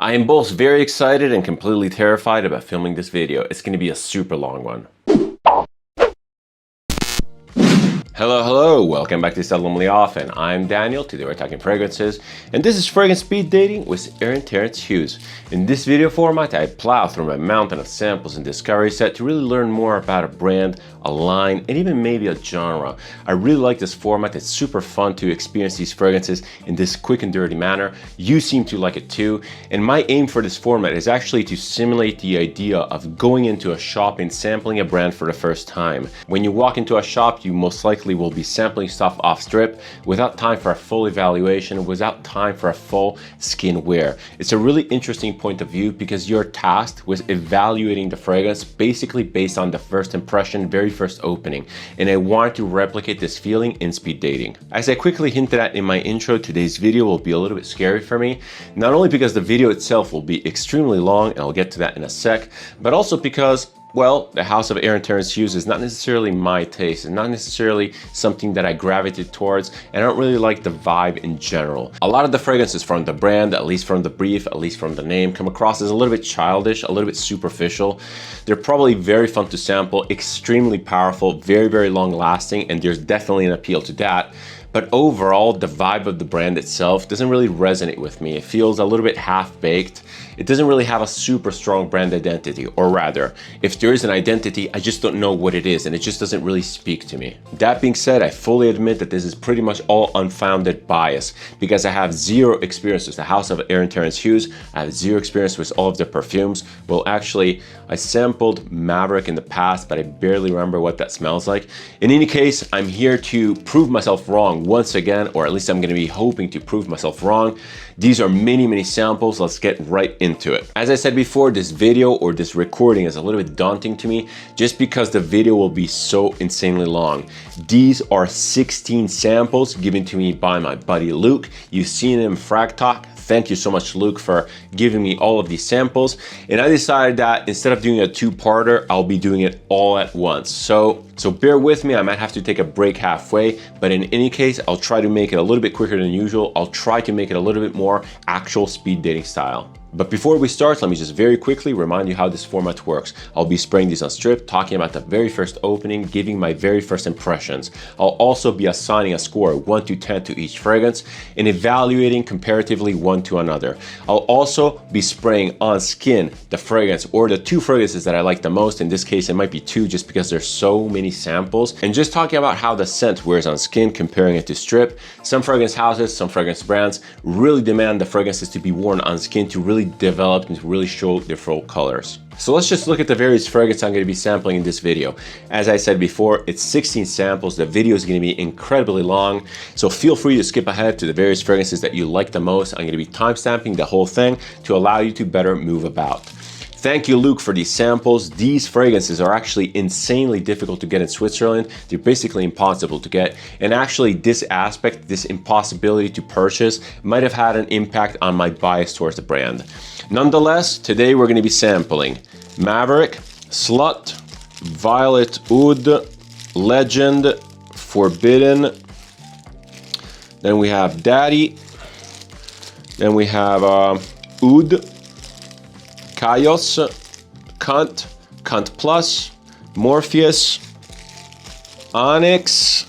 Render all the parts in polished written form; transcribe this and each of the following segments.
I am both very excited and completely terrified about filming this video. It's going to be a super long one. Hello, welcome back to Seldomly Often. I'm Daniel, today we're talking fragrances, and this is Fragrance Speed Dating with Aaron Terence Hughes. In this video format, I plow through my mountain of samples and discovery set to really learn more about a brand, a line, and even maybe a genre. I really like this format. It's super fun to experience these fragrances in this quick and dirty manner. You seem to like it too, and my aim for this format is actually to simulate the idea of going into a shop and sampling a brand for the first time. When you walk into a shop, you most likely will be sampling stuff off strip without time for a full evaluation, without time for a full skin wear. It's a really interesting point of view because you're tasked with evaluating the fragrance basically based on the first impression, very first opening. And I wanted to replicate this feeling in speed dating. As I quickly hinted at in my intro, today's video will be a little bit scary for me, not only because the video itself will be extremely long, and I'll get to that in a sec, but also because, well, the house of Aaron Terence Hughes is not necessarily my taste and not necessarily something that I gravitate towards, and I don't really like the vibe in general. A lot of the fragrances from the brand, at least from the brief, at least from the name, come across as a little bit childish, a little bit superficial. They're probably very fun to sample, extremely powerful, very long lasting, and there's definitely an appeal to that. But overall, the vibe of the brand itself doesn't really resonate with me. It feels a little bit half-baked. It doesn't really have a super strong brand identity, or rather, if there is an identity, I just don't know what it is, and it just doesn't really speak to me. That being said, I fully admit that this is pretty much all unfounded bias, because I have zero experience with the house of Aaron Terence Hughes. I have zero experience with all of their perfumes. Well, actually, I sampled Maverick in the past, but I barely remember what that smells like. In any case, I'm here to prove myself wrong once again, or at least I'm going to be hoping to prove myself wrong. These are many samples. Let's get right into it. As I said before, this video or this recording is a little bit daunting to me just because the video will be so insanely long. These are 16 samples given to me by my buddy Luke. You've seen him Frag Talk. Thank you so much, Luke, for giving me all of these samples. And I decided that instead of doing a two-parter, I'll be doing it all at once. So bear with me, I might have to take a break halfway, but in any case, I'll try to make it a little bit quicker than usual. I'll try to make it a little bit more actual speed dating style. But before we start, let me just very quickly remind you how this format works. I'll be spraying these on strip, talking about the very first opening, giving my very first impressions. I'll also be assigning a score 1 to 10 to each fragrance and evaluating comparatively one to another. I'll also be spraying on skin the fragrance or the two fragrances that I like the most. In this case, it might be two just because there's so many samples. And just talking about how the scent wears on skin, comparing it to strip. Some fragrance houses, some fragrance brands really demand the fragrances to be worn on skin to really develop and to really show their full colors. So let's just look at the various fragrances I'm going to be sampling in this video. As I said before, it's 16 samples. The video is going to be incredibly long, so feel free to skip ahead to the various fragrances that you like the most. I'm going to be timestamping the whole thing to allow you to better move about. Thank you, Luke, for these samples. These fragrances are actually insanely difficult to get in Switzerland. They're basically impossible to get. And actually, this aspect, this impossibility to purchase, might have had an impact on my bias towards the brand. Nonetheless, today we're going to be sampling Maverick, Slut, Violet Oud, Legend, Forbidden. Then we have Daddy. Then we have Oud, Kayos, Kunt, Kunt Plus, Morpheus, Onyx,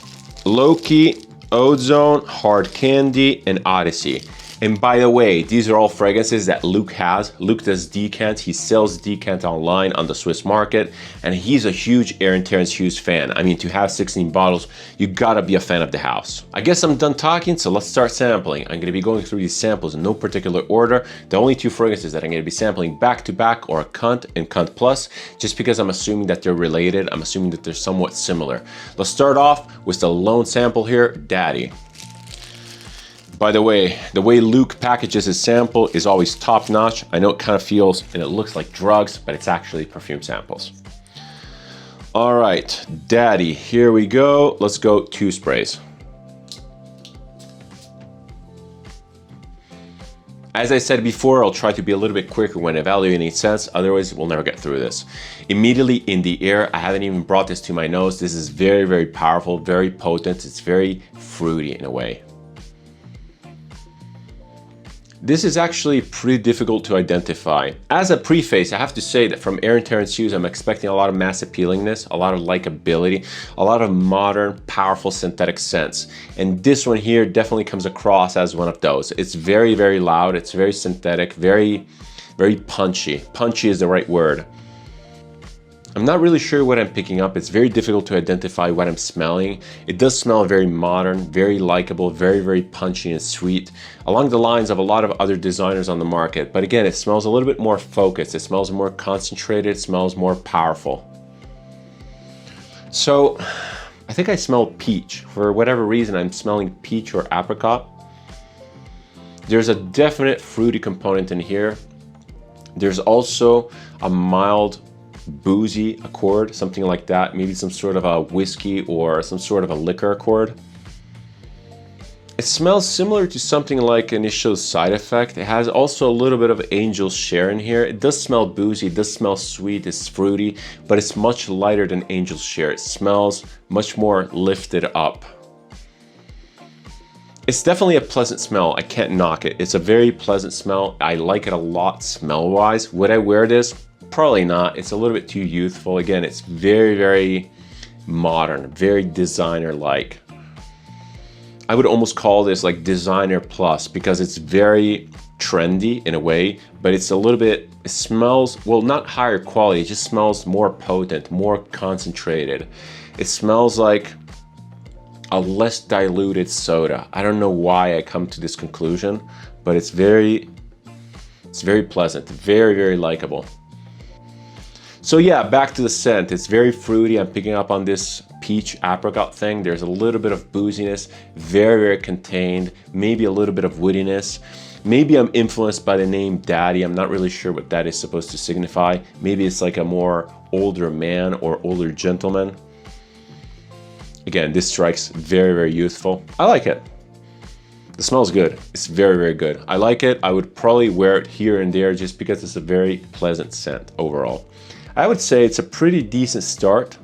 Loki, Ozone, Hard Candy, and Odyssey. And by the way, these are all fragrances that Luke has. Luke does decant. He sells decant online on the Swiss market, and he's a huge Aaron Terence Hughes fan. I mean, to have 16 bottles, you gotta be a fan of the house. I guess I'm done talking, so let's start sampling. I'm gonna be going through these samples in no particular order. The only two fragrances that I'm gonna be sampling back to back are Kunt and Kunt Plus, just because I'm assuming that they're related. I'm assuming that they're somewhat similar. Let's start off with the lone sample here, Daddy. By the way Luke packages his sample is always top notch. I know it kind of feels and it looks like drugs, but it's actually perfume samples. All right, Daddy, here we go. Let's go 2 sprays. As I said before, I'll try to be a little bit quicker when evaluating scents, otherwise we'll never get through this. Immediately in the air, I haven't even brought this to my nose. This is very powerful, very potent. It's very fruity in a way. This is actually pretty difficult to identify. As a preface, I have to say that from Aaron Terence Hughes, I'm expecting a lot of mass appealingness, a lot of likability, a lot of modern, powerful synthetic scents. And this one here definitely comes across as one of those. It's very, very loud. It's very synthetic, very punchy. Punchy is the right word. I'm not really sure what I'm picking up. It's very difficult to identify what I'm smelling. It does smell very modern, very likable, very punchy and sweet, along the lines of a lot of other designers on the market. But again, it smells a little bit more focused. It smells more concentrated. It smells more powerful. So I think I smell peach. For whatever reason, I'm smelling peach or apricot. There's a definite fruity component in here. There's also a mild boozy accord, something like that, maybe some sort of a whiskey or some sort of a liquor accord. It smells similar to something like Initial Side Effect. It has also a little bit of Angel's Share in here. It does smell boozy, it does smell sweet, it's fruity, but it's much lighter than Angel's Share. It smells much more lifted up. It's definitely a pleasant smell. I can't knock it. It's a very pleasant smell. I like it a lot smell-wise. Would I wear this? Probably not. It's a little bit too youthful. Again, it's very modern, very designer-like. I would almost call this like designer plus because it's very trendy in a way, but it's a little bit, it smells, well, not higher quality, it just smells more potent, more concentrated. It smells like a less diluted soda. I don't know why I come to this conclusion, but it's very pleasant, very likable. So yeah, back to the scent. It's very fruity. I'm picking up on this peach apricot thing. There's a little bit of booziness, very contained, maybe a little bit of woodiness. Maybe I'm influenced by the name Daddy. I'm not really sure what that is supposed to signify. Maybe it's like a more older man or older gentleman. Again, this strikes very youthful. I like it. The smell's good. It's very good. I like it. I would probably wear it here and there just because it's a very pleasant scent overall. I would say it's a pretty decent start.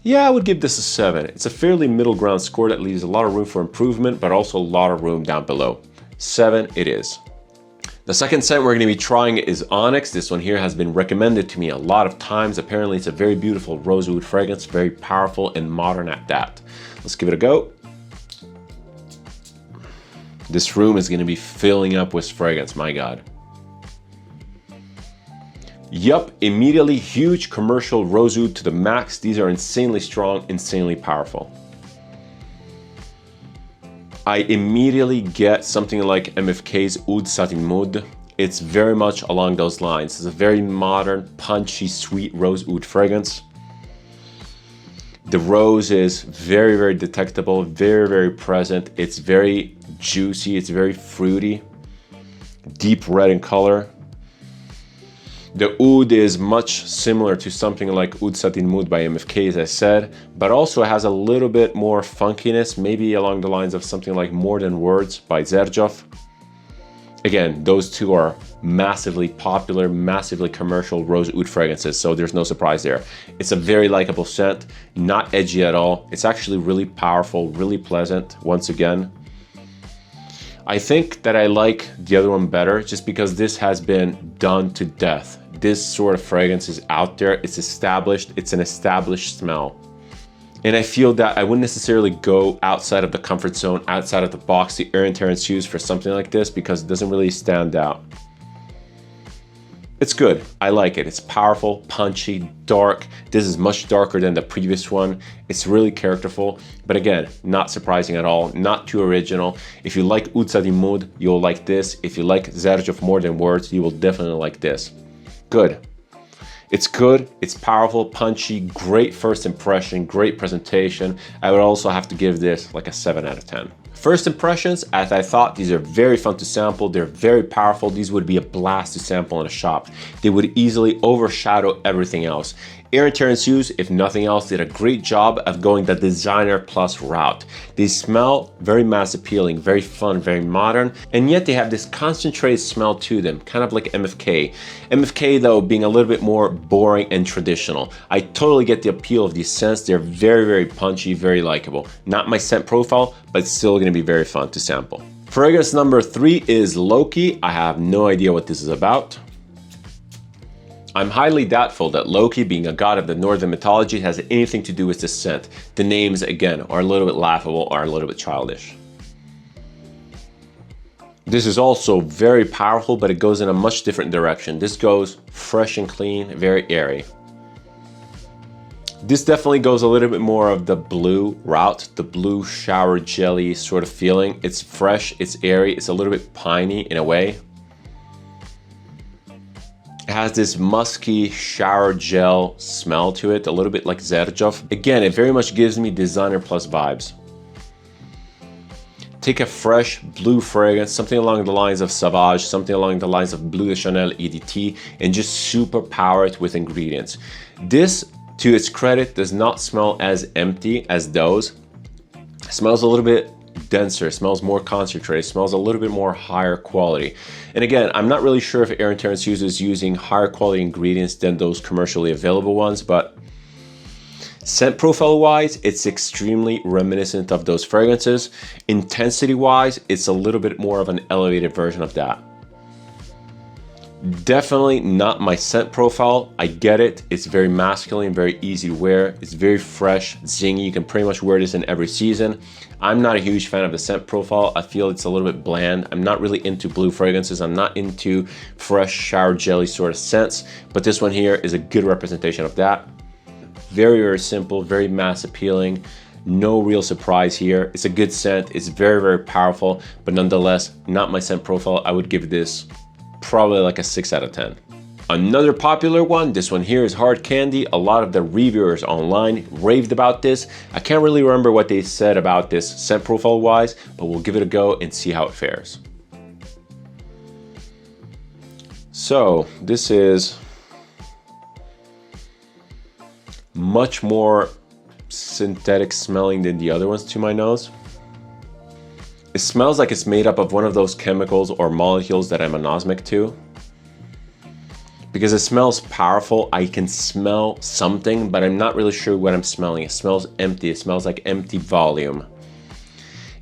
Yeah, I would give this a 7. It's a fairly middle ground score that leaves a lot of room for improvement, but also a lot of room down below. 7 it is. The second scent we're going to be trying is Onyx. This one here has been recommended to me a lot of times. Apparently it's a very beautiful rosewood fragrance, very powerful and modern at that. Let's give it a go. This room is going to be filling up with fragrance, my God. Yup, immediately huge commercial rosewood to the max. These are insanely strong, insanely powerful. I immediately get something like MFK's Oud Satin Mood. It's very much along those lines. It's a very modern, punchy, sweet rose oud fragrance. The rose is very detectable, very present. It's very juicy, it's very fruity, deep red in color. The oud is much similar to something like Oud Satin Mood by MFK, as I said, but also has a little bit more funkiness, maybe along the lines of something like More Than Words by Zerjov. Again, those two are massively popular, massively commercial rose oud fragrances, so there's no surprise there. It's a very likable scent, not edgy at all. It's actually really powerful, really pleasant, once again. I think that I like the other one better just because this has been done to death. This sort of fragrance is out there, it's established, it's an established smell. And I feel that I wouldn't necessarily go outside of the comfort zone, outside of the box, the Aaron Terence Hughes for something like this because it doesn't really stand out. It's good, I like it. It's powerful, punchy, dark. This is much darker than the previous one. It's really characterful, but again, not surprising at all, not too original. If you like Oud Satin Mood, you'll like this. If you like Zerjov More Than Words, you will definitely like this. Good. It's good, it's powerful, punchy, great first impression, great presentation. I would also have to give this like a 7 out of 10. First impressions, as I thought, these are very fun to sample, they're very powerful, these would be a blast to sample in a shop. They would easily overshadow everything else. Aaron Terence Hughes, if nothing else, did a great job of going the designer plus route. They smell very mass appealing, very fun, very modern, and yet they have this concentrated smell to them, kind of like MFK. MFK though being a little bit more boring and traditional. I totally get the appeal of these scents. They're very punchy, very likable. Not my scent profile, but it's still gonna be very fun to sample. Fragrance number 3 is Loki. I have no idea what this is about. I'm highly doubtful that Loki, being a god of the northern mythology, has anything to do with this scent. The names, again, are a little bit laughable, are a little bit childish. This is also very powerful, but it goes in a much different direction. This goes fresh and clean, very airy. This definitely goes a little bit more of the blue route, the blue shower jelly sort of feeling. It's fresh, it's airy, it's a little bit piney in a way. It has this musky shower gel smell to it, a little bit like Zerjov. Again, it very much gives me designer plus vibes. Take a fresh blue fragrance, something along the lines of Sauvage, something along the lines of Bleu de Chanel EDT, and just super power it with ingredients. This, to its credit, does not smell as empty as those. It smells a little bit denser, smells more concentrated, smells a little bit more higher quality. And again, I'm not really sure if Aaron Terence Hughes is using higher quality ingredients than those commercially available ones, but scent profile wise, it's extremely reminiscent of those fragrances. Intensity wise, it's a little bit more of an elevated version of that. Definitely not my scent profile. I get it. It's very masculine, very easy to wear. It's very fresh, zingy. You can pretty much wear this in every season. I'm not a huge fan of the scent profile. I feel it's a little bit bland. I'm not really into blue fragrances. I'm not into fresh shower jelly sort of scents, but this one here is a good representation of that. Very, very simple, very mass appealing. No real surprise here. It's a good scent. It's very, very powerful, but nonetheless, not my scent profile. I would give this probably like a 6 out of 10. Another popular one, this one here is Hard Candy. A lot of the reviewers online raved about this. I can't really remember what they said about this scent profile wise, but we'll give it a go and see how it fares. So this is much more synthetic smelling than the other ones to my nose. It smells like it's made up of one of those chemicals or molecules that I'm anosmic to. Because it smells powerful, I can smell something, but I'm not really sure what I'm smelling. It smells empty, it smells like empty volume.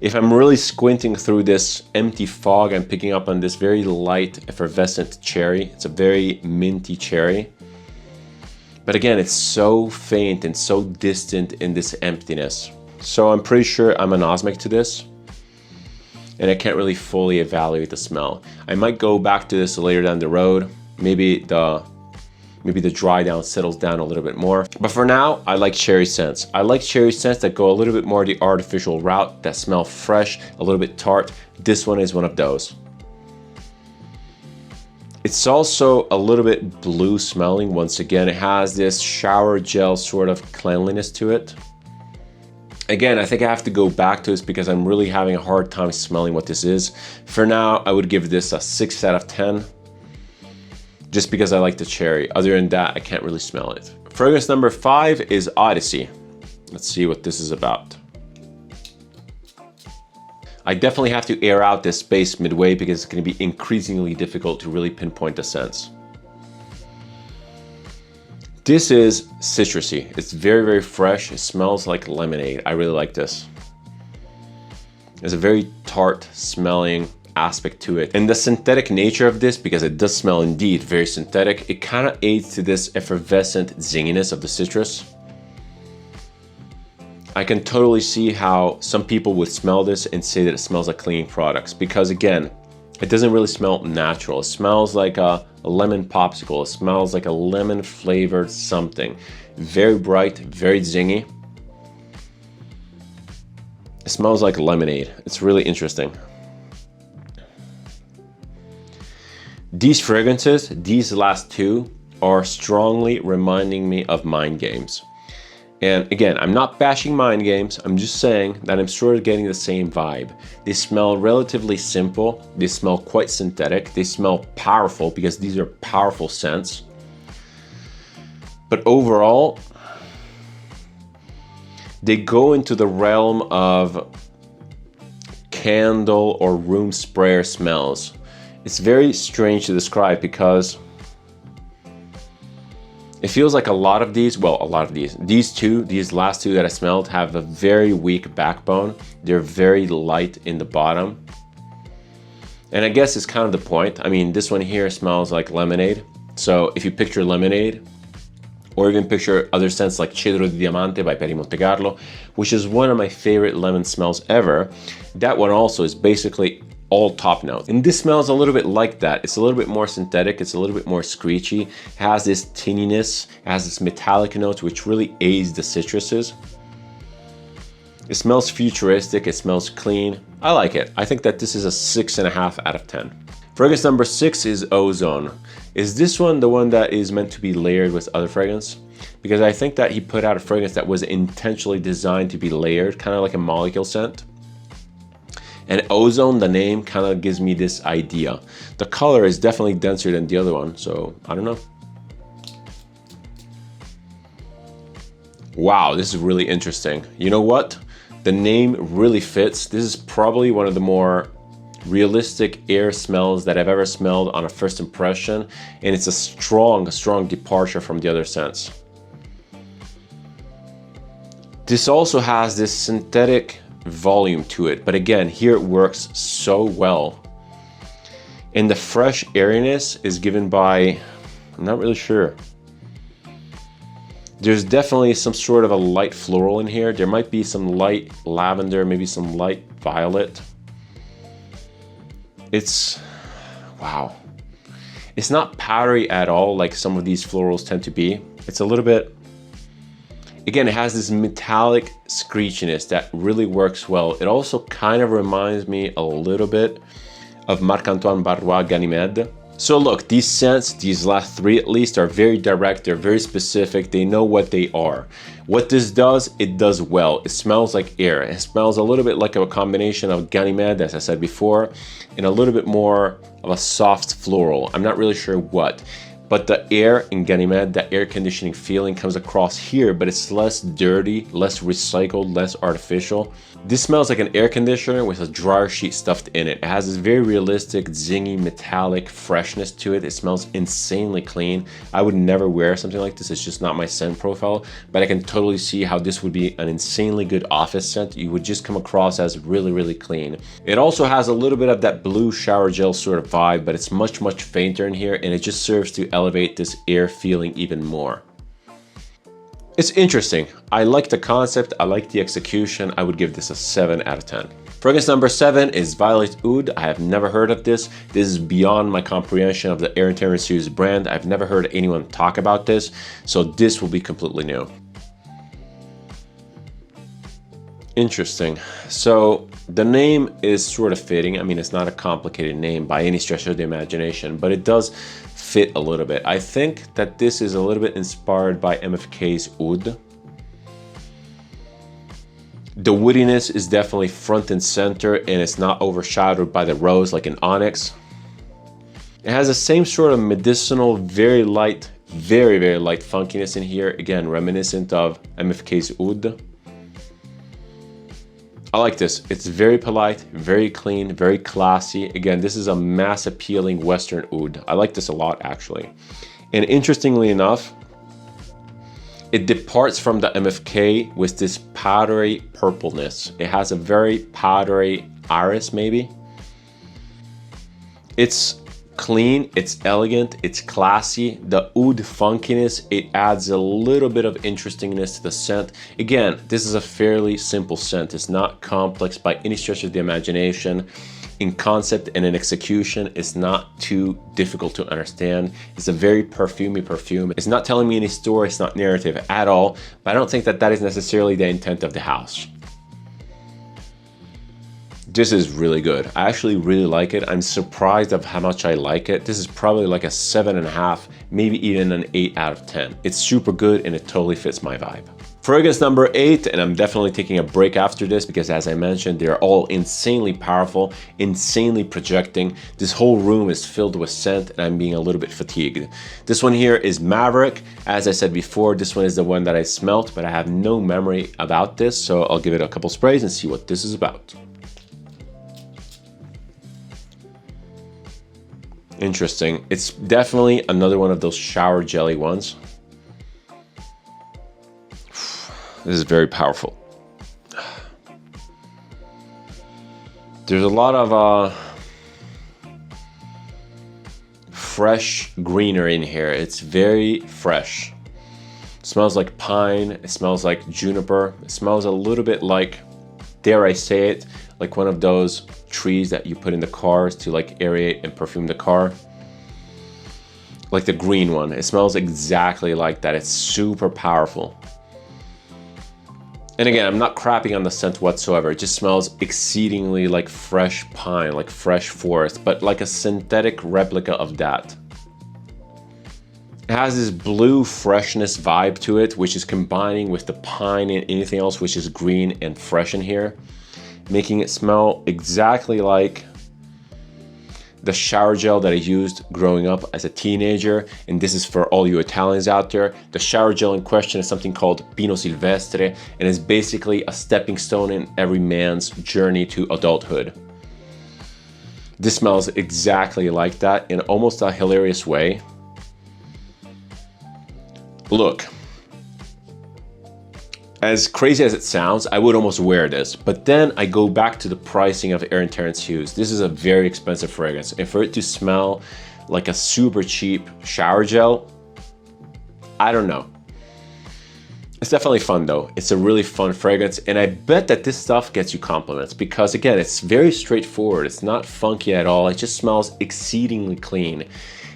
If I'm really squinting through this empty fog, I'm picking up on this very light, effervescent cherry. It's a very minty cherry. But again, it's so faint and so distant in this emptiness. So I'm pretty sure I'm anosmic to this, and I can't really fully evaluate the smell. I might go back to this later down the road. Maybe the dry down settles down a little bit more. But for now, I like cherry scents. I like cherry scents that go a little bit more the artificial route, that smell fresh, a little bit tart. This one is one of those. It's also a little bit blue smelling. Once again, it has this shower gel sort of cleanliness to it. Again, I think I have to go back to this because I'm really having a hard time smelling what this is. For now, I would give this a 6 out of 10. Just because I like the cherry. Other than that, I can't really smell it. Fragrance number 5 is Odyssey. Let's see what this is about. I definitely have to air out this space midway because it's going to be increasingly difficult to really pinpoint the scents. This is citrusy. It's very, very fresh. It smells like lemonade. I really like this. There's a very tart smelling aspect to it. And the synthetic nature of this, because it does smell indeed very synthetic, it kind of aids to this effervescent zinginess of the citrus. I can totally see how some people would smell this and say that it smells like cleaning products, because again, it doesn't really smell natural. It smells like a lemon popsicle. It smells like a lemon flavored something. Very bright, very zingy. It smells like lemonade. It's really interesting. These fragrances, these last two, are strongly reminding me of mind games. And again, I'm not bashing mind games, I'm just saying that I'm sort of getting the same vibe. They smell relatively simple, they smell quite synthetic, they smell powerful because these are powerful scents. But overall, they go into the realm of candle or room sprayer smells. It's very strange to describe because it feels like a lot of these, these last two that I smelled have a very weak backbone. They're very light in the bottom. And I guess it's kind of the point. I mean, this one here smells like lemonade. So if you picture lemonade, or even picture other scents like Cedro di Diamante by Per Montecarlo, which is one of my favorite lemon smells ever. That one also is basically all top notes. And this smells a little bit like that. It's a little bit more synthetic, it's a little bit more screechy, it has this tinniness, it has this metallic notes, which really aids the citruses. It smells futuristic, it smells clean. I like it. I think that this is a 6.5 out of 10. Fragrance number 6 is Ozone. Is this one the one that is meant to be layered with other fragrance? Because I think that he put out a fragrance that was intentionally designed to be layered, kind of like a molecule scent. And Ozone, the name, kind of gives me this idea. The color is definitely denser than the other one, so I don't know. Wow, this is really interesting. You know what? The name really fits. This is probably one of the more realistic air smells that I've ever smelled on a first impression, and it's a strong departure from the other scents. This also has this synthetic volume to it, but again, here it works so well. And the fresh airiness is given by, I'm not really sure. There's definitely some sort of a light floral in here. There might be some light lavender, maybe some light violet. It's, wow. It's not powdery at all like some of these florals tend to be. It's a little bit, again, it has this metallic screechiness that really works well. It also kind of reminds me a little bit of Marc-Antoine Barrois Ganymede. So look, these scents, these last 3 at least, are very direct, they're very specific, they know what they are. What this does, it does well. It smells like air. It smells a little bit like a combination of Ganymede, as I said before, and a little bit more of a soft floral. I'm not really sure what. But the air in Ganymede, that air conditioning feeling comes across here, but it's less dirty, less recycled, less artificial. This smells like an air conditioner with a dryer sheet stuffed in it. It has this very realistic, zingy, metallic freshness to it. It smells insanely clean. I would never wear something like this. It's just not my scent profile, but I can totally see how this would be an insanely good office scent. You would just come across as really, really clean. It also has a little bit of that blue shower gel sort of vibe, but it's much, much fainter in here, and it just serves to elevate this air feeling even more. It's interesting. I like the concept, I like the execution. I would give this a 7 out of 10. Fragrance number 7 is Violet Oud. I have never heard of this. This is beyond my comprehension of the Aaron Terence Hughes brand. I've never heard anyone talk about this, so this will be completely new. Interesting. So the name is sort of fitting. I mean, it's not a complicated name by any stretch of the imagination, but it does fit a little bit. I think that this is a little bit inspired by MFK's Oud. The woodiness is definitely front and center, and it's not overshadowed by the rose like in Onyx. It has the same sort of medicinal, very light, very, very light funkiness in here. Again, reminiscent of MFK's Oud. I like this. It's very polite, very clean, very classy. Again, this is a mass appealing Western oud. I like this a lot, actually. And interestingly enough, it departs from the MFK with this powdery purpleness. It has a very powdery iris, maybe. It's clean, it's elegant, it's classy. The oud funkiness, it adds a little bit of interestingness to the scent. Again, this is a fairly simple scent. It's not complex by any stretch of the imagination. In concept and in execution, it's not too difficult to understand. It's a very perfumey perfume. It's not telling me any story, it's not narrative at all, but I don't think that that is necessarily the intent of the house. This is really good. I actually really like it. I'm surprised of how much I like it. This is probably like a 7.5, maybe even an 8 out of 10. It's super good and it totally fits my vibe. Fragrance number 8, and I'm definitely taking a break after this because, as I mentioned, they're all insanely powerful, insanely projecting. This whole room is filled with scent and I'm being a little bit fatigued. This one here is Maverick. As I said before, this one is the one that I smelt, but I have no memory about this, so I'll give it a couple sprays and see what this is about. Interesting. It's definitely another one of those shower jelly ones. This is very powerful. There's a lot of fresh greenery in here. It's very fresh. It smells like pine, it smells like juniper, it smells a little bit like, dare I say it, like one of those trees that you put in the cars to like aerate and perfume the car. Like the green one, it smells exactly like that. It's super powerful. And again, I'm not crapping on the scent whatsoever. It just smells exceedingly like fresh pine, like fresh forest, but like a synthetic replica of that. It has this blue freshness vibe to it, which is combining with the pine and anything else which is green and fresh in here, making it smell exactly like the shower gel that I used growing up as a teenager. And this is for all you Italians out there. The shower gel in question is something called Pino Silvestre, and is basically a stepping stone in every man's journey to adulthood. This smells exactly like that in almost a hilarious way. Look, as crazy as it sounds, I would almost wear this, but then I go back to the pricing of Aaron Terence Hughes. This is a very expensive fragrance, and for it to smell like a super cheap shower gel, I don't know. It's definitely fun though. It's a really fun fragrance, and I bet that this stuff gets you compliments because again, it's very straightforward. It's not funky at all. It just smells exceedingly clean.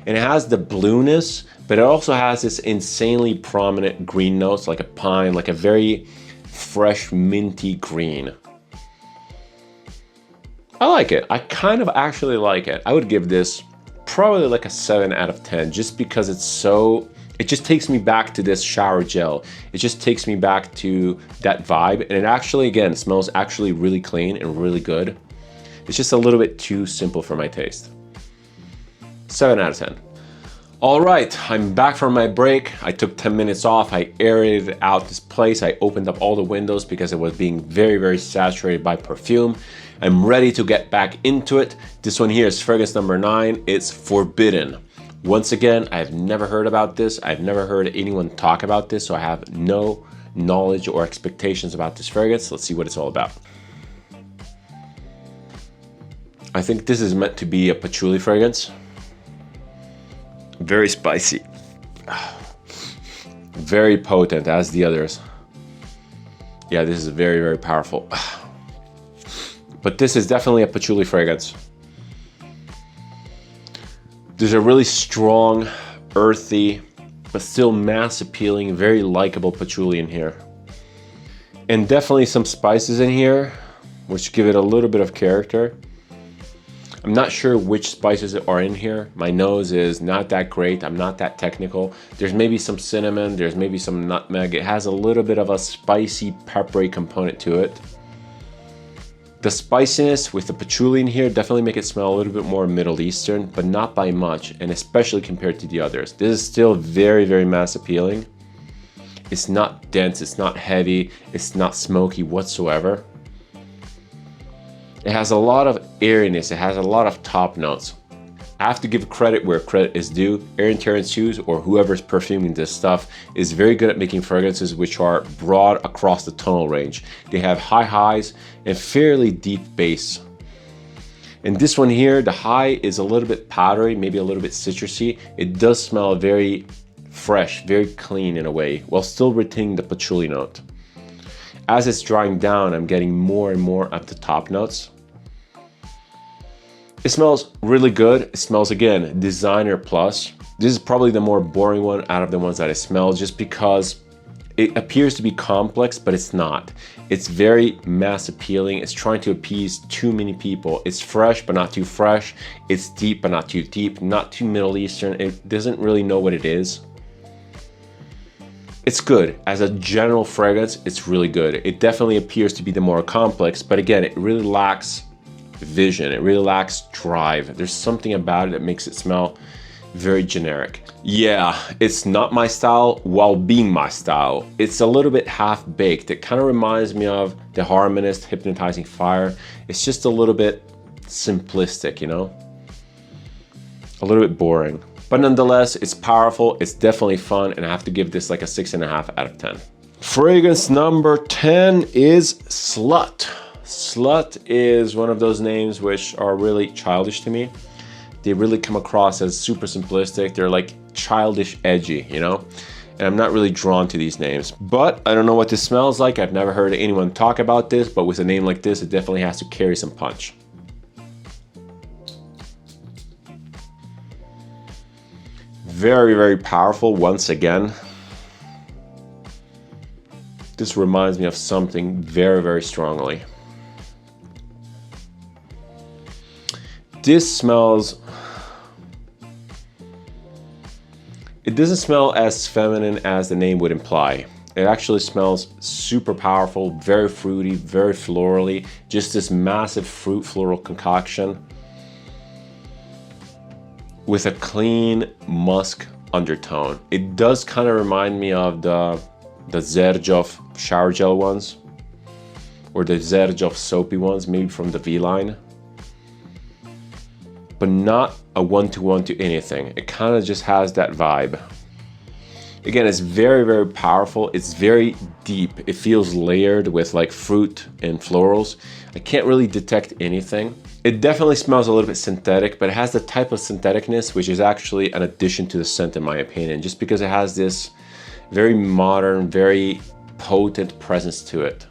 And it has the blueness, but it also has this insanely prominent green notes, like a pine, like a very fresh, minty green. I like it. I kind of actually like it. I would give this probably like a 7 out of 10, just because it's so, it just takes me back to this shower gel. It just takes me back to that vibe. And it actually, again, smells actually really clean and really good. It's just a little bit too simple for my taste. 7 out of 10. All right, I'm back from my break. I took 10 minutes off. I aerated out this place. I opened up all the windows because it was being very, very saturated by perfume. I'm ready to get back into it. This one here is fragrance number 9. It's Forbidden. Once again, I've never heard about this. I've never heard anyone talk about this, so I have no knowledge or expectations about this fragrance. Let's see what it's all about. I think this is meant to be a patchouli fragrance. Very spicy, very potent as the others. Yeah, this is very, very powerful. But this is definitely a patchouli fragrance. There's a really strong, earthy, but still mass appealing, very likable patchouli in here. And definitely some spices in here, which give it a little bit of character. I'm not sure which spices are in here. My nose is not that great. I'm not that technical. There's maybe some cinnamon, there's maybe some nutmeg. It has a little bit of a spicy, peppery component to it. The spiciness with the patchouli in here definitely make it smell a little bit more Middle Eastern, but not by much, and especially compared to the others. This is still very, very mass appealing. It's not dense, it's not heavy, it's not smoky whatsoever. It has a lot of airiness, it has a lot of top notes. I have to give credit where credit is due. Aaron Terence Hughes, or whoever's perfuming this stuff, is very good at making fragrances which are broad across the tonal range. They have high highs and fairly deep bass. And this one here, the high is a little bit powdery, maybe a little bit citrusy. It does smell very fresh, very clean in a way, while still retaining the patchouli note. As it's drying down, I'm getting more and more of the top notes. It smells really good. It smells, again, designer plus. This is probably the more boring one out of the ones that I smell, just because it appears to be complex, but it's not. It's very mass appealing. It's trying to appease too many people. It's fresh, but not too fresh. It's deep, but not too deep. Not too Middle Eastern. It doesn't really know what it is. It's good. As a general fragrance, it's really good. It definitely appears to be the more complex, but again, it really lacks vision. It really lacks drive. There's something about it that makes it smell very generic. Yeah, it's not my style while being my style. It's a little bit half-baked. It kind of reminds me of the Harmonist Hypnotizing Fire. It's just a little bit simplistic, you know? A little bit boring. But nonetheless, it's powerful, it's definitely fun, and I have to give this like a 6.5 out of 10. Fragrance number 10 is Slut. Slut is one of those names which are really childish to me. they really come across as super simplistic. They're like childish edgy, you know? And I'm not really drawn to these names. But I don't know what this smells like. I've never heard anyone talk about this, but with a name like this, it definitely has to carry some punch. Very, very powerful once again. This reminds me of something very, very strongly. This smells... It doesn't smell as feminine as the name would imply. It actually smells super powerful, very fruity, very florally, just this massive fruit floral concoction with a clean musk undertone. It does kind of remind me of the Zerjoff shower gel ones, or the Zerjoff soapy ones, maybe from the V line. But not a one-to-one to anything. It kind of just has that vibe. Again, it's very, very powerful. It's very deep. It feels layered with like fruit and florals. I can't really detect anything. It definitely smells a little bit synthetic, but it has the type of syntheticness which is actually an addition to the scent in my opinion, just because it has this very modern, very potent presence to it.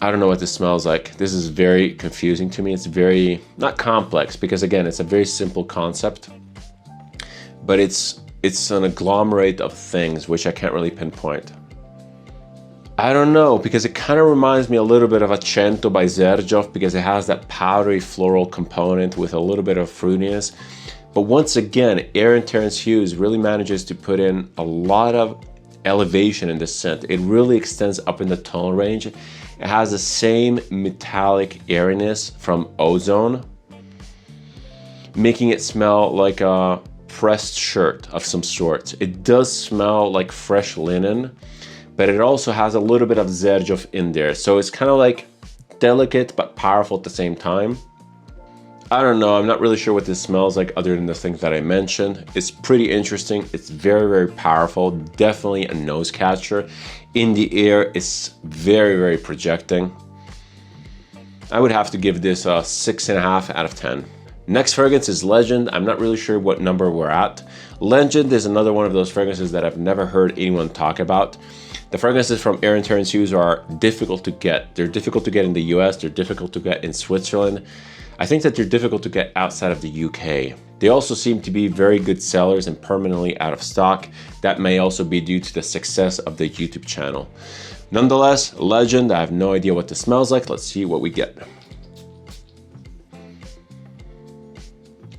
I don't know what this smells like. This is very confusing to me. It's very, not complex, because again, it's a very simple concept, but it's an agglomerate of things which I can't really pinpoint. I don't know, because it kind of reminds me a little bit of Accento by Zerjoff, because it has that powdery floral component with a little bit of fruitiness. But once again, Aaron Terence Hughes really manages to put in a lot of elevation in the scent. It really extends up in the tone range. It has the same metallic airiness from Ozone, making it smell like a pressed shirt of some sort. It does smell like fresh linen, but it also has a little bit of Zerjoff in there. So it's kind of like delicate but powerful at the same time. I don't know, I'm not really sure what this smells like other than the things that I mentioned. It's pretty interesting. It's very, very powerful. Definitely a nose catcher. In the air, it's very, very projecting. I would have to give this a 6.5 out of 10. Next fragrance is Legend. I'm not really sure what number we're at. Legend is another one of those fragrances that I've never heard anyone talk about. The fragrances from Aaron Terence Hughes are difficult to get. They're difficult to get in the US, they're difficult to get in Switzerland. I think that they're difficult to get outside of the UK. They also seem to be very good sellers and permanently out of stock. That may also be due to the success of the YouTube channel. Nonetheless, Legend, I have no idea what this smells like. Let's see what we get.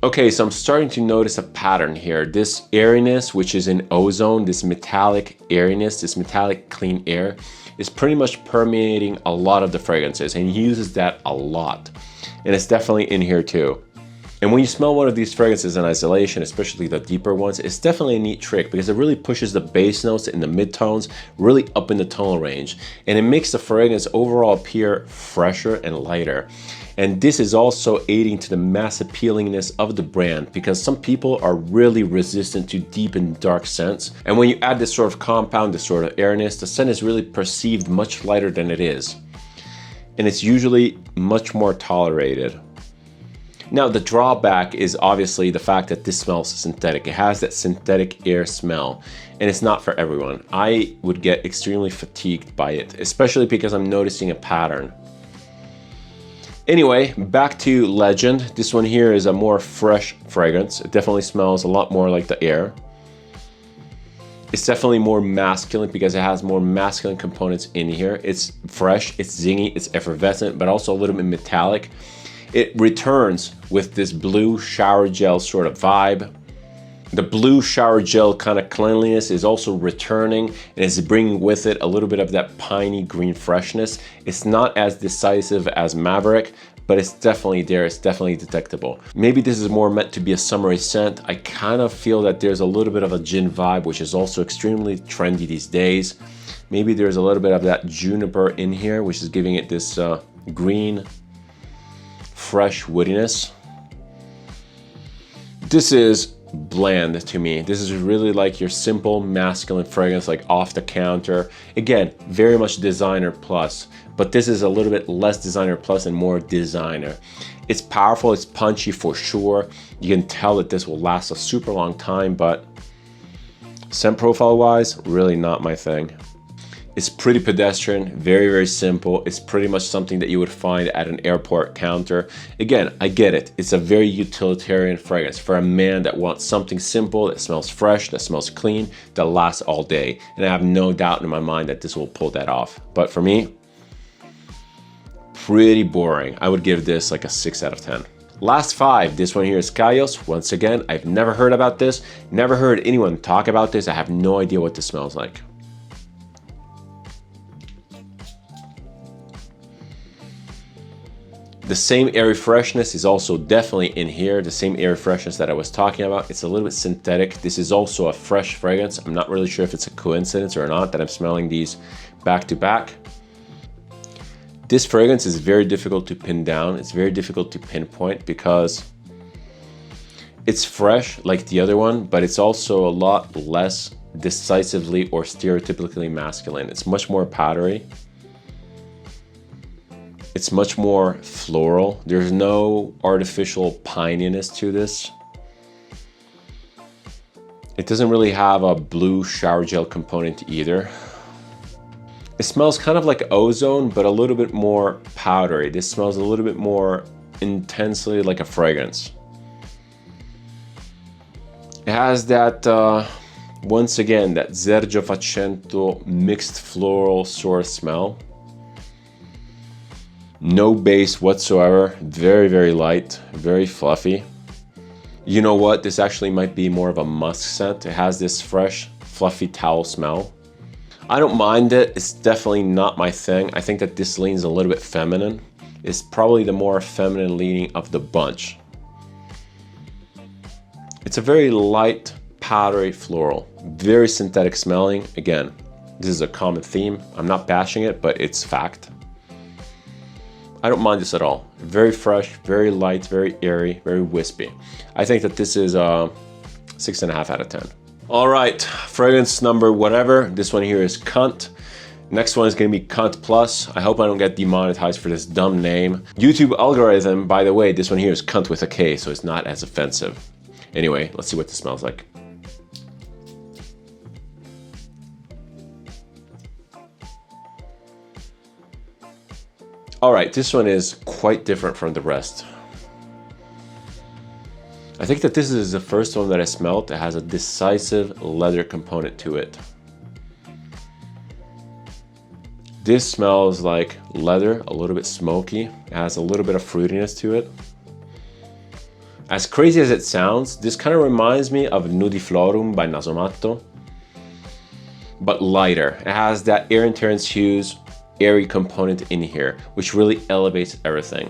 Okay, so I'm starting to notice a pattern here. This airiness, which is in Ozone, this metallic airiness, this metallic clean air, is pretty much permeating a lot of the fragrances, and he uses that a lot. And it's definitely in here too. And when you smell one of these fragrances in isolation, especially the deeper ones, it's definitely a neat trick because it really pushes the bass notes in the mid-tones really up in the tonal range. And it makes the fragrance overall appear fresher and lighter. And this is also aiding to the mass appealingness of the brand, because some people are really resistant to deep and dark scents. And when you add this sort of compound, this sort of airiness, the scent is really perceived much lighter than it is. And it's usually much more tolerated. Now, the drawback is obviously the fact that this smells synthetic. It has that synthetic air smell, and it's not for everyone. I would get extremely fatigued by it, especially because I'm noticing a pattern. Anyway, back to Legend. This one here is a more fresh fragrance. It definitely smells a lot more like the air. It's definitely more masculine because it has more masculine components in here. It's fresh, it's zingy, it's effervescent, but also a little bit metallic. It returns with this blue shower gel sort of vibe. The blue shower gel kind of cleanliness is also returning, and it's bringing with it a little bit of that piney green freshness. It's not as decisive as Maverick, but it's definitely there, it's definitely detectable. Maybe this is more meant to be a summery scent. I kind of feel that there's a little bit of a gin vibe, which is also extremely trendy these days. Maybe there's a little bit of that juniper in here, which is giving it this green, fresh woodiness. This is bland to me. This is really like your simple masculine fragrance, like off the counter. Again, very much designer plus, but this is a little bit less designer plus and more designer. It's powerful, it's punchy for sure. You can tell that this will last a super long time, but scent profile wise, really not my thing. It's pretty pedestrian, very, very simple. It's pretty much something that you would find at an airport counter. Again, I get it. It's a very utilitarian fragrance for a man that wants something simple, that smells fresh, that smells clean, that lasts all day. And I have no doubt in my mind that this will pull that off. But for me, pretty boring. I would give this like a 6 out of 10. Last 5, this one here is Kayos. Once again, I've never heard about this, never heard anyone talk about this. I have no idea what this smells like. The same airy freshness is also definitely in here, the same airy freshness that I was talking about. It's a little bit synthetic. This is also a fresh fragrance. I'm not really sure if it's a coincidence or not that I'm smelling these back to back. This fragrance is very difficult to pin down. It's very difficult to pinpoint because it's fresh like the other one, but it's also a lot less decisively or stereotypically masculine. It's much more powdery. It's much more floral. There's no artificial pininess to this. It doesn't really have a blue shower gel component either. It smells kind of like Ozone, but a little bit more powdery. This smells a little bit more intensely like a fragrance. It has that, once again, that Sergio Facento mixed floral sort of smell. No base whatsoever, very, very light, very fluffy. You know what? This actually might be more of a musk scent. It has this fresh, fluffy towel smell. I don't mind it. It's definitely not my thing. I think that this leans a little bit feminine. It's probably the more feminine leaning of the bunch. It's a very light, powdery floral, very synthetic smelling. Again, this is a common theme. I'm not bashing it, but it's fact. I don't mind this at all. Very fresh, very light, very airy, very wispy. I think that this is a 6.5 out of 10. All right, fragrance number whatever. This one here is Kunt. Next one is gonna be Kunt Plus. I hope I don't get demonetized for this dumb name. YouTube algorithm, by the way, this one here is Kunt with a K, so it's not as offensive. Anyway, let's see what this smells like. All right, this one is quite different from the rest. I think that this is the first one that I smelled that has a decisive leather component to it. This smells like leather, a little bit smoky. It has a little bit of fruitiness to it. As crazy as it sounds, this kind of reminds me of Nudiflorum by Nasomatto, but lighter. It has that Aaron Terence Hughes airy component in here, which really elevates everything.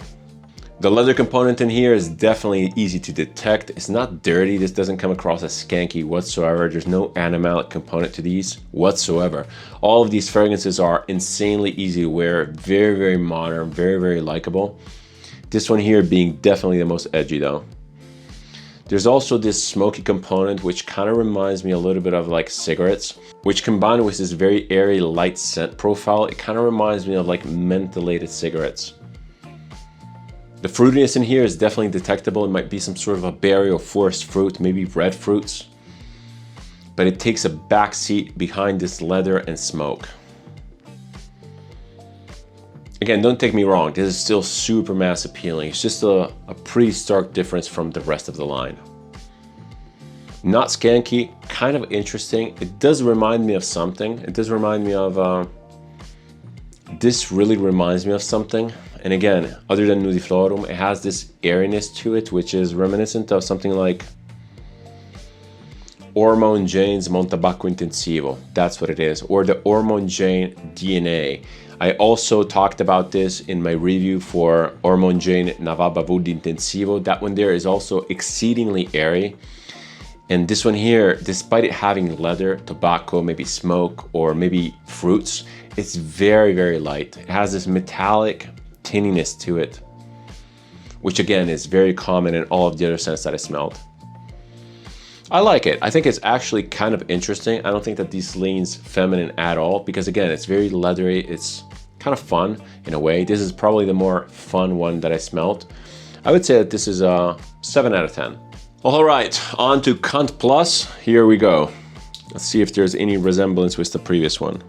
The leather component in here is definitely easy to detect. It's not dirty. This doesn't come across as skanky whatsoever. There's no animalic component to these whatsoever. All of these fragrances are insanely easy to wear, very, very modern, very, very likable. This one here being definitely the most edgy though. There's also this smoky component, which kind of reminds me a little bit of like cigarettes, which combined with this very airy light scent profile, it kind of reminds me of like mentholated cigarettes. The fruitiness in here is definitely detectable. It might be some sort of a berry or forest fruit, maybe red fruits, but it takes a back seat behind this leather and smoke. Again, don't take me wrong, this is still super mass appealing. It's just a pretty stark difference from the rest of the line. Not skanky, kind of interesting. It does remind me of something. It does remind me of, this really reminds me of something. And again, other than Nudiflorum, it has this airiness to it, which is reminiscent of something like Hormone Jane's Montabacco Intensivo. That's what it is, or the Hormone Jane DNA. I also talked about this in my review for Hormone Jane Navaba Wood Intensivo. That one there is also exceedingly airy. And this one here, despite it having leather, tobacco, maybe smoke, or maybe fruits, it's very, very light. It has this metallic tinniness to it, which again is very common in all of the other scents that I smelled. I like it. I think it's actually kind of interesting. I don't think that this leans feminine at all because again, it's very leathery. It's kind of fun in a way. This is probably the more fun one that I smelled. I would say that this is a 7 out of 10. All right, on to Kunt Plus. Here we go. Let's see if there's any resemblance with the previous one.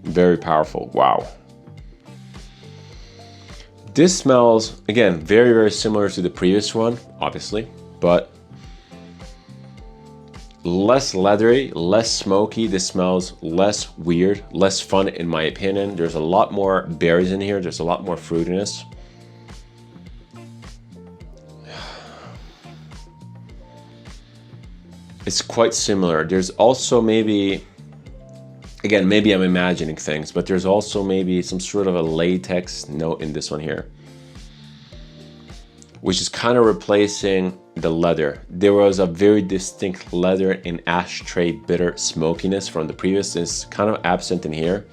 Very powerful, wow. This smells, again, very, very similar to the previous one, obviously, but less leathery, less smoky. This smells less weird, less fun in my opinion. There's a lot more berries in here. There's a lot more fruitiness. It's quite similar. There's also maybe, again, maybe I'm imagining things, but there's also maybe some sort of a latex note in this one here, which is kind of replacing the leather. There was a very distinct leather and ashtray bitter smokiness from the previous. It's kind of absent in here.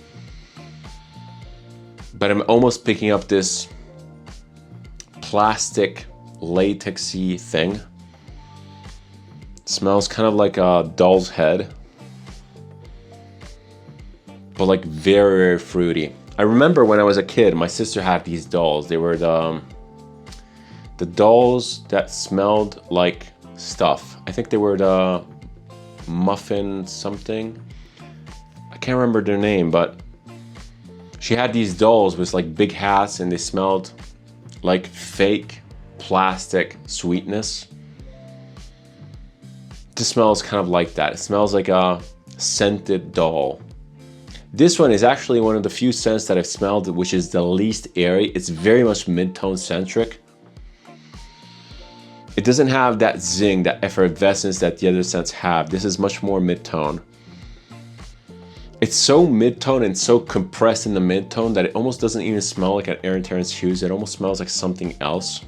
But I'm almost picking up this plastic latexy thing. It smells kind of like a doll's head, but like very, very fruity. I remember when I was a kid, my sister had these dolls. They were the dolls that smelled like stuff. I think they were the muffin something. I can't remember their name, but she had these dolls with like big hats and they smelled like fake plastic sweetness. This smells kind of like that. It smells like a scented doll. This one is actually one of the few scents that I've smelled which is the least airy. It's very much mid-tone centric. It doesn't have that zing, that effervescence that the other scents have. This is much more mid-tone. It's so mid-tone and so compressed in the mid-tone that it almost doesn't even smell like an Aaron Terence Hughes. It almost smells like something else.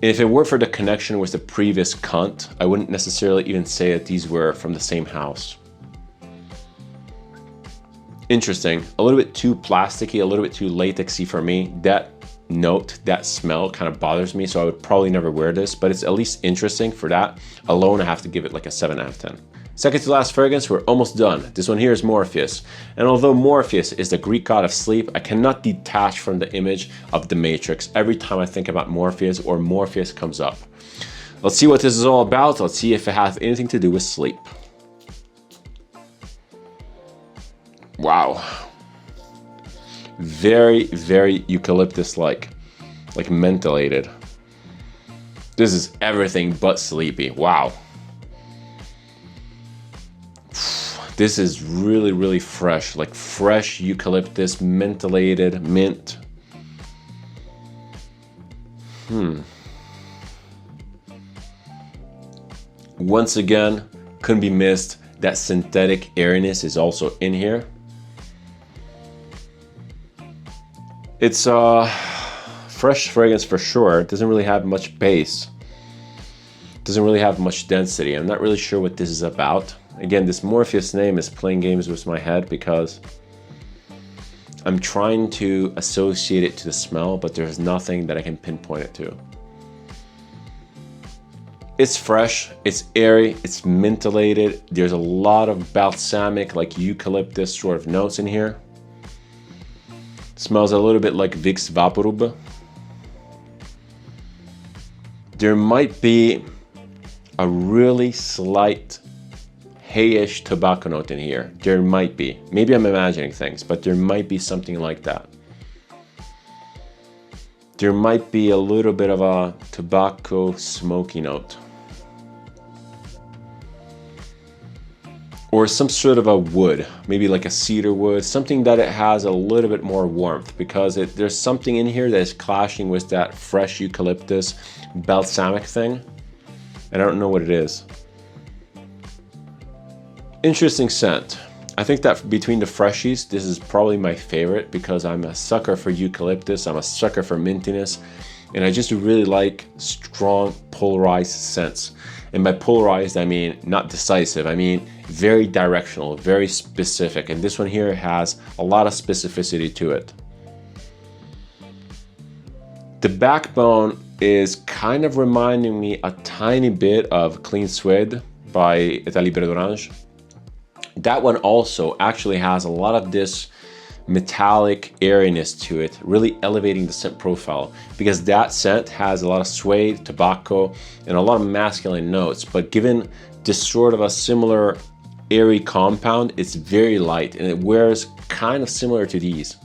If it were for the connection with the previous Kunt, I wouldn't necessarily even say that these were from the same house. Interesting. A little bit too plasticky, a little bit too latexy for me. That note, that smell kind of bothers me, so I would probably never wear this, but it's at least interesting. For that alone, I have to give it like a 7 out of 10. Second to last fragrance, we're almost done. This one here is Morpheus. And although Morpheus is the Greek god of sleep, I cannot detach from the image of the Matrix every time I think about Morpheus or Morpheus comes up. Let's see what this is all about. Let's see if it has anything to do with sleep. Wow. Very, very eucalyptus-like, like mentholated. This is everything but sleepy. Wow. This is really, really fresh, like fresh eucalyptus, mentholated, mint. Once again, couldn't be missed. That synthetic airiness is also in here. It's a fresh fragrance for sure. It doesn't really have much base. Doesn't really have much density. I'm not really sure what this is about. Again, this Morpheus name is playing games with my head because I'm trying to associate it to the smell, but there's nothing that I can pinpoint it to. It's fresh, it's airy, it's mentholated. There's a lot of balsamic, like eucalyptus sort of notes in here. Smells a little bit like Vicks Vaporub. There might be a really slight hayish tobacco note in here. There might be. Maybe I'm imagining things, but there might be something like that. There might be a little bit of a tobacco smoky note. Or some sort of a wood, maybe like a cedar wood, something that it has a little bit more warmth, because there's something in here that is clashing with that fresh eucalyptus balsamic thing, and I don't know what it is. Interesting scent. I think that between the freshies, this is probably my favorite because I'm a sucker for eucalyptus, I'm a sucker for mintiness, and I just really like strong polarized scents. And by polarized, I mean not decisive, I mean very directional, very specific. And this one here has a lot of specificity to it. The backbone is kind of reminding me a tiny bit of Clean Suede by Etat Libre d'Orange. That one also actually has a lot of this metallic airiness to it, really elevating the scent profile, because that scent has a lot of suede, tobacco, and a lot of masculine notes, but given this sort of a similar airy compound, it's very light and it wears kind of similar to these.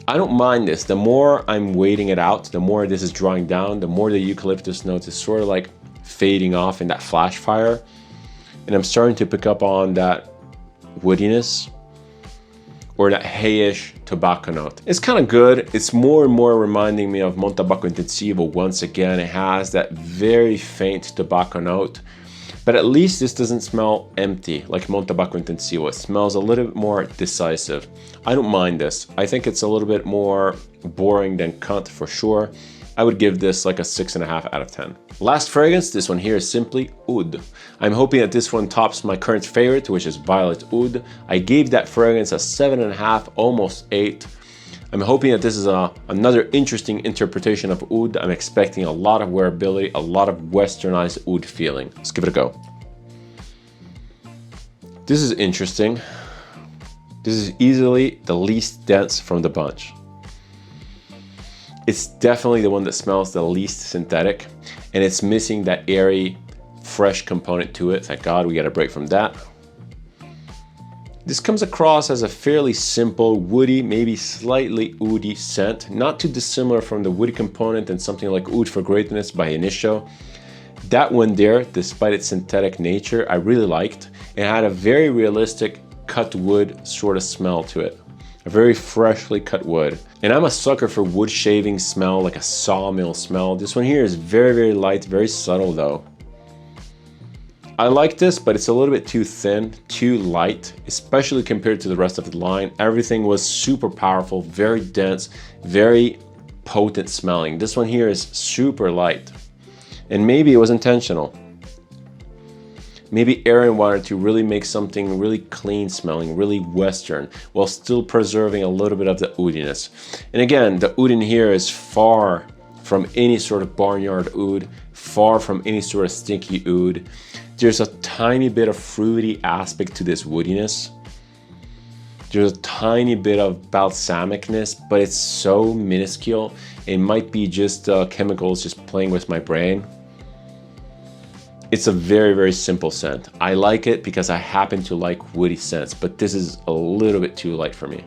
I don't mind this. The more I'm waiting it out, the more this is drawing down, the more the eucalyptus notes is sort of like fading off in that flash fire. And I'm starting to pick up on that woodiness or that hayish tobacco note. It's kind of good. It's more and more reminding me of Montabacco Intensivo once again. It has that very faint tobacco note, but at least this doesn't smell empty like Montabacco Intensivo. It smells a little bit more decisive. I don't mind this. I think it's a little bit more boring than Kunt for sure. I would give this like a 6.5 out of 10. Last fragrance, this one here is simply Oud. I'm hoping that this one tops my current favorite, which is Violet Oud. I gave that fragrance a 7.5, almost 8. I'm hoping that this is another interesting interpretation of Oud. I'm expecting a lot of wearability, a lot of westernized Oud feeling. Let's give it a go. This is interesting. This is easily the least dense from the bunch. It's definitely the one that smells the least synthetic, and it's missing that airy, fresh component to it. Thank God we got a break from that. This comes across as a fairly simple, woody, maybe slightly oudy scent, not too dissimilar from the woody component and something like Oud for Greatness by Initio. That one there, despite its synthetic nature, I really liked. It had a very realistic cut wood sort of smell to it. A very freshly cut wood. And I'm a sucker for wood shaving smell, like a sawmill smell. This one here is very, very light, very subtle though. I like this, but it's a little bit too thin, too light, especially compared to the rest of the line. Everything was super powerful, very dense, very potent smelling. This one here is super light. And maybe it was intentional. Maybe Aaron wanted to really make something really clean smelling, really Western, while still preserving a little bit of the oudiness. And again, the oud in here is far from any sort of barnyard oud, far from any sort of stinky oud. There's a tiny bit of fruity aspect to this woodiness. There's a tiny bit of balsamicness, but it's so minuscule. It might be just chemicals just playing with my brain. It's a very, very simple scent. I like it because I happen to like woody scents, but this is a little bit too light for me.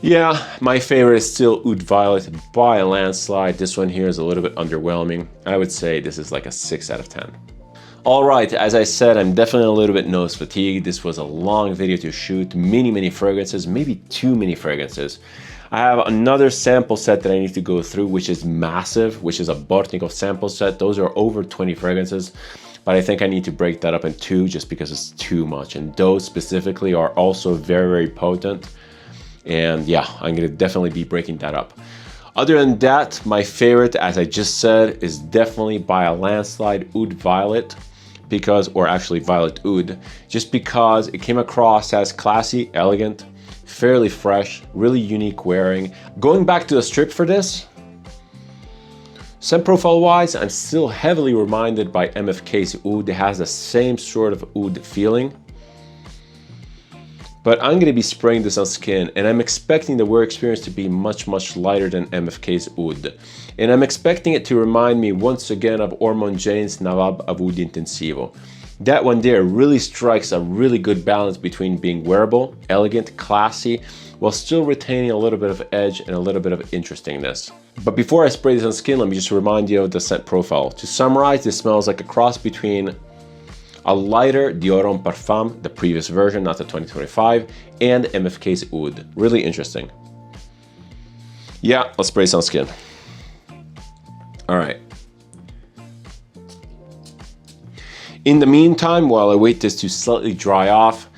Yeah, my favorite is still Oud Violet by a landslide. This one here is a little bit underwhelming. I would say this is like a 6 out of 10. All right, as I said, I'm definitely a little bit nose fatigued. This was a long video to shoot, many fragrances, maybe too many fragrances. I have another sample set that I need to go through, which is massive, which is a Bortnikov sample set. Those are over 20 fragrances, but I think I need to break that up in 2 just because it's too much. And those specifically are also very, very potent. And yeah, I'm gonna definitely be breaking that up. Other than that, my favorite, as I just said, is definitely by a landslide Oud Violet, because, or actually Violet Oud, just because it came across as classy, elegant, fairly fresh, really unique wearing. Going back to the strip for this, scent profile wise, I'm still heavily reminded by MFK's Oud. It has the same sort of Oud feeling. But I'm going to be spraying this on skin, and I'm expecting the wear experience to be much lighter than MFK's Oud. And I'm expecting it to remind me once again of Ormond Jane's Nawab Oud Intensivo. That one there really strikes a really good balance between being wearable, elegant, classy, while still retaining a little bit of edge and a little bit of interestingness. But before I spray this on skin, let me just remind you of the scent profile. To summarize, this smells like a cross between a lighter Dior Homme Parfum, the previous version, not the 2025, and MFK's Oud. Really interesting. Yeah, let's spray this on skin. All right. In the meantime, while I wait this to slightly dry off,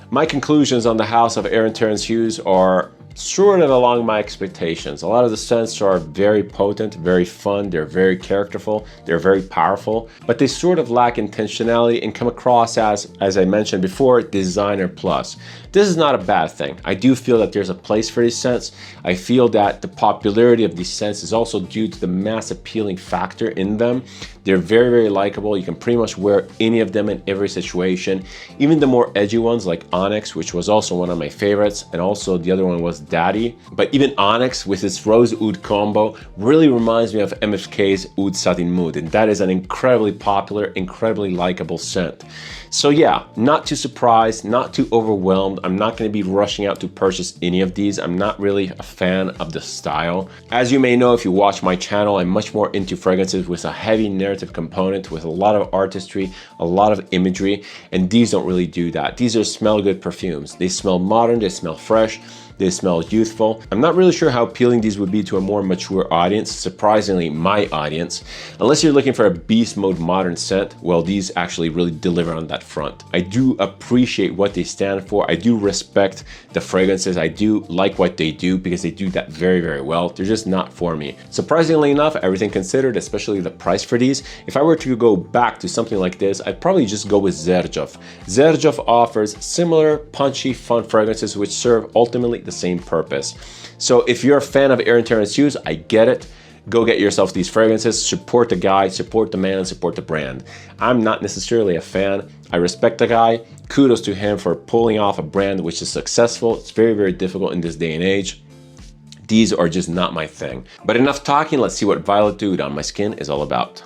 my conclusions on the house of Aaron Terence Hughes are sort of along my expectations. A lot of the scents are very potent, very fun, they're very characterful, they're very powerful, but they sort of lack intentionality and come across as I mentioned before, designer plus. This is not a bad thing. I do feel that there's a place for these scents. I feel that the popularity of these scents is also due to the mass appealing factor in them. They're very, very likable. You can pretty much wear any of them in every situation. Even the more edgy ones like Onyx, which was also one of my favorites, and also the other one was Daddy. But even Onyx with its rose oud combo really reminds me of MFK's Oud Satin Mood, and that is an incredibly popular, incredibly likable scent. So yeah, not too surprised, not too overwhelmed. I'm not going to be rushing out to purchase any of these. I'm not really a fan of the style. As you may know if you watch my channel, I'm much more into fragrances with a heavy narrative component, with a lot of artistry, a lot of imagery, and these don't really do that. These are smell good perfumes. They smell modern, they smell fresh, they smell youthful. I'm not really sure how appealing these would be to a more mature audience, surprisingly my audience. Unless you're looking for a beast mode modern scent, well, these actually really deliver on that front. I do appreciate what they stand for. I do respect the fragrances. I do like what they do because they do that very, very well. They're just not for me. Surprisingly enough, everything considered, especially the price for these, if I were to go back to something like this, I'd probably just go with Zerjof. Zerjof offers similar, punchy, fun fragrances which serve ultimately the same purpose. So if you're a fan of Aaron Terence Hughes, I get it. Go get yourself these fragrances, support the guy, support the man, support the brand. I'm not necessarily a fan. I respect the guy. Kudos to him for pulling off a brand which is successful. It's very, very difficult in this day and age. These are just not my thing. But enough talking, let's see what Violet Oud on my skin is all about.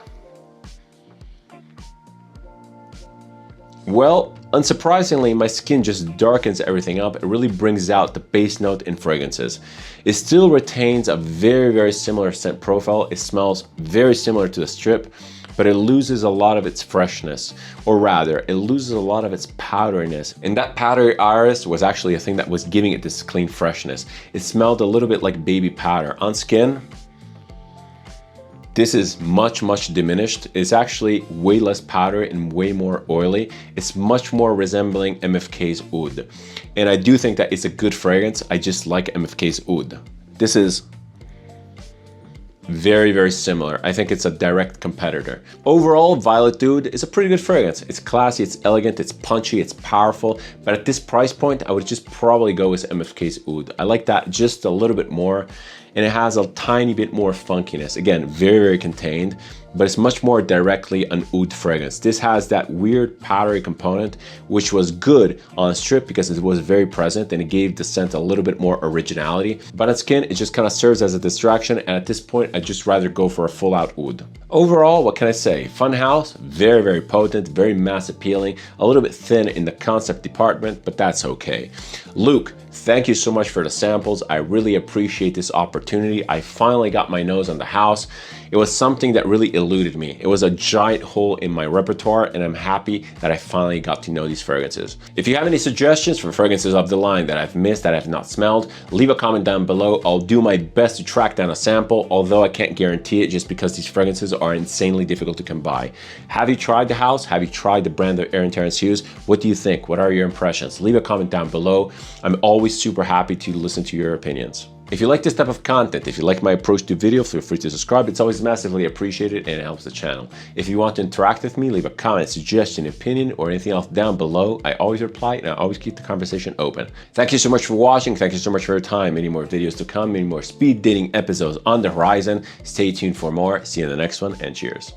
Well, unsurprisingly, my skin just darkens everything up. It really brings out the base note in fragrances. It still retains a very, very similar scent profile. It smells very similar to the strip, but it loses a lot of its freshness, or rather, it loses a lot of its powderiness. And that powdery iris was actually a thing that was giving it this clean freshness. It smelled a little bit like baby powder. On skin, this is much, much diminished. It's actually way less powdery and way more oily. It's much more resembling MFK's Oud. And I do think that it's a good fragrance. I just like MFK's Oud. This is very, very similar. I think it's a direct competitor. Overall, Violet Oud is a pretty good fragrance. It's classy, it's elegant, it's punchy, it's powerful. But at this price point, I would just probably go with MFK's Oud. I like that just a little bit more. And it has a tiny bit more funkiness. Again, very, very contained, but it's much more directly an oud fragrance. This has that weird powdery component, which was good on strip because it was very present and it gave the scent a little bit more originality. But on skin, it just kind of serves as a distraction. And at this point, I'd just rather go for a full out oud. Overall, what can I say? Funhouse, very, very potent, very mass appealing, a little bit thin in the concept department, but that's okay. Luke, thank you so much for the samples. I really appreciate this opportunity. I finally got my nose on the house. It was something that really eluded me. It was a giant hole in my repertoire, and I'm happy that I finally got to know these fragrances. If you have any suggestions for fragrances of the line that I've missed, that I've not smelled, leave a comment down below. I'll do my best to track down a sample, although I can't guarantee it just because these fragrances are insanely difficult to come by. Have you tried the house? Have you tried the brand of Aaron Terence Hughes? What do you think? What are your impressions? Leave a comment down below. I'm always super happy to listen to your opinions. If you like this type of content, if you like my approach to video, feel free to subscribe. It's always massively appreciated and it helps the channel. If you want to interact with me, leave a comment, suggestion, opinion, or anything else down below. I always reply and I always keep the conversation open. Thank you so much for watching. Thank you so much for your time. Many more videos to come, many more speed dating episodes on the horizon. Stay tuned for more. See you in the next one, and cheers.